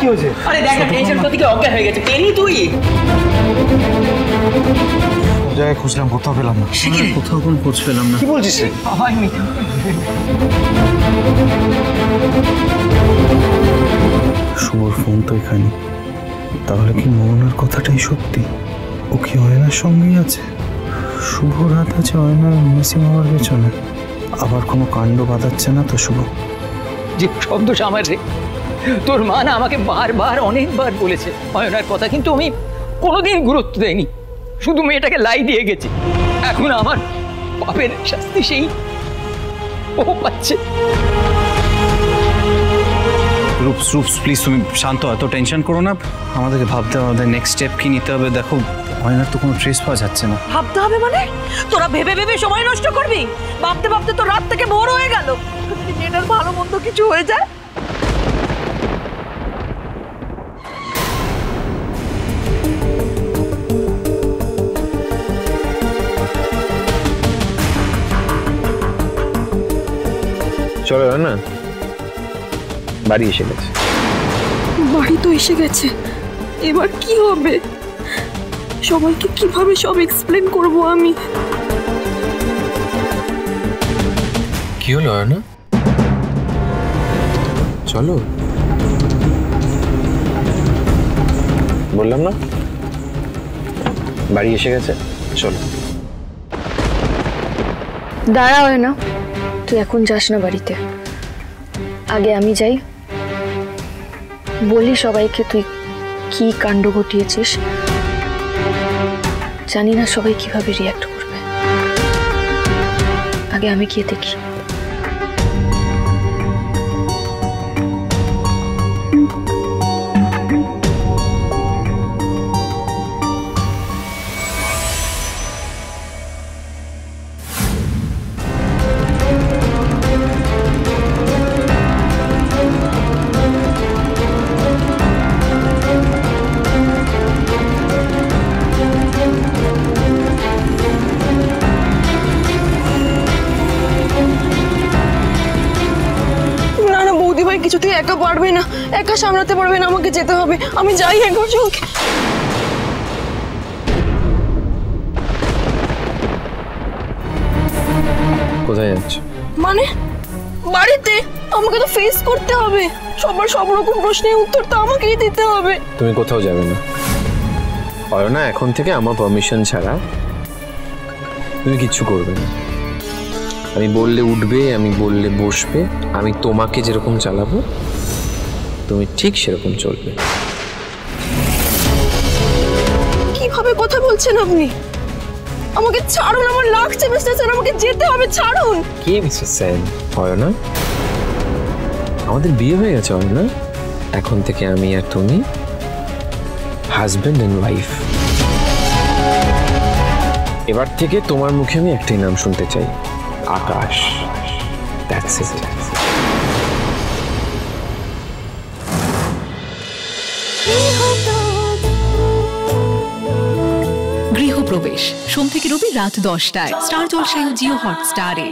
কি হয়েছে? আরে দেখ না, টেনশন করতে গিয়ে অজ্ঞান হয়ে গেছে। পেলি তুই? জায়গায় খুঁজলাম, কোথাও পেলাম না। কোথাও কোনো খোঁজ পেলাম না। কি বলছিস? শুভর ফোন তো এখানে, তাহলে কি মোহনার কথাটাই সত্যি? ও কি অয়নার সঙ্গেই আছে? শুভ রাত আছে অয়নার মিসিং হওয়ার পেছনে। আবার কোনো কাণ্ড বাঁধাচ্ছে না তো শুভ? যে শব্দ আমার রে, তোর মা না আমাকে বারবার অনেকবার বলেছে অয়নার কথা, কিন্তু আমি কোনোদিন গুরুত্ব দেয়নি, শুধু মেয়েটাকে লাই দিয়ে গেছি। এখন আমার পাপের শাস্তি সেই ও পাচ্ছে। রূপস প্লিজ তুমি শান্ত, এত টেনশন করো না। আমাদেরকে ভাবতে হবে আমাদের নেক্সট স্টেপ কি নিতে হবে। দেখো অয়নার তো কোনো ট্রেস পাওয়া যাচ্ছে না। ভাবতে হবে মানে? তোরা ভেবে ভেবে সময় নষ্ট করবি? ভাবতে ভাবতে তো রাত থেকে ভোর হয়ে গেল। মেয়েটার ভালো মন্দ কিছু হয়ে যায়। চলো না, বাড়ি এসে গেছে। বাড়ি তো এসে গেছে, এবার কি হবে? সবাইকে কিভাবে সব এক্সপ্লেন করব আমি? কি হলো না? চলো, বললাম না বাড়ি এসে গেছে, চলো। দাঁড়া হয় না, তুই এখন যাস না বাড়িতে, আগে আমি যাই, বলি সবাইকে তুই কি কাণ্ড ঘটিয়েছিস। জানি না সবাই কিভাবে রিয়াক্ট করবে, আগে আমি গিয়ে দেখি। কিছুতেই একা পারবে না, একা সামলাতে পারবে না, আমাকে যেতে হবে। আমি যাই এখন। কোথায় যাচ্ছ? মানে বাড়িতে। আমাকে তো ফেস করতে হবে, সবার সব রকম প্রশ্নের উত্তর তো আমাকেই দিতে হবে। তুমি কোথাও যাবে না অয়না, এখন থেকে আমার পারমিশন ছাড়া তুমি কিচ্ছু করবে না। আমি বললে উঠবে, আমি বললে বসবে, আমি তোমাকে যেরকম চালাবো তুমি ঠিক সেরকম চলবে। কিভাবে কথা বলছেন আপনি? আমাকে ছাড়ুন, আমার লাগছে মিস্টার সেন, আমাকে যেতে হবে, ছাড়ুন। কি মিস্টার সেন? অয়না, আমাদের বিয়ে হয়ে গেছে অয়না, এখন থেকে আমি আর তুমি হাজব্যান্ড এন্ড ওয়াইফ। এবার থেকে তোমার মুখে আমি একটাই নাম শুনতে চাই, আকাশ। That's it. গৃহপ্রবেশ সোম থেকে রবি রাত 10টায় স্টার জলসায় ও জিও হটস্টারে।